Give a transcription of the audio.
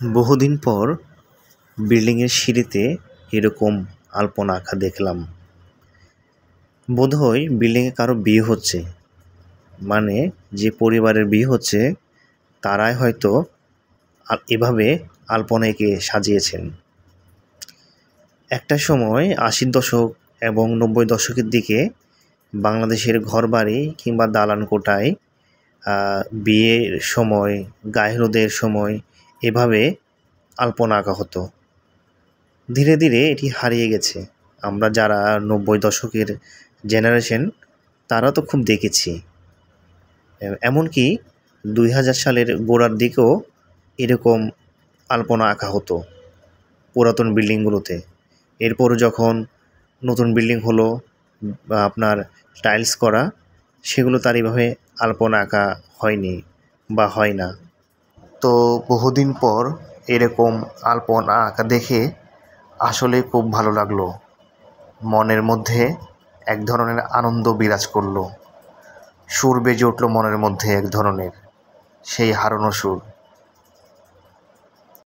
বহুদিন পর বিল্ডিংয়ের সিঁড়িতে এরকম আলপনা আঁকা দেখলাম। বোধহয় বিল্ডিংয়ে কারো বিয়ে হচ্ছে, মানে যে পরিবারের বিয়ে হচ্ছে তারাই হয়তো এভাবে আলপনা এঁকে সাজিয়েছেন। একটা সময় ৮০ দশক এবং ৯০ দশকের দিকে বাংলাদেশের ঘরবাড়ি কিংবা দালান কোঠায় বিয়ের সময়, গায়ে হলুদের সময় এভাবে আলপনা আঁকা হতো। ধীরে ধীরে এটি হারিয়ে গেছে। আমরা যারা ৯০ দশকের জেনারেশন তারা তো খুব দেখেছি। এমনকি ২০০০ সালের গোড়ার দিকেও এরকম আলপনা আঁকা হতো পুরাতন বিল্ডিংগুলোতে। এরপর যখন নতুন বিল্ডিং হলো আপনার টাইলস করা, সেগুলো তার এইভাবে আলপনা আঁকা হয়নি বা হয় না। তো বহুদিন পর এরকম আলপনা আঁকা দেখে আসলে খুব ভালো লাগলো। মনের মধ্যে এক ধরনের আনন্দ বিরাজ করলো, সুর বেজে উঠল মনের মধ্যে এক ধরনের, সেই হারানো সুর।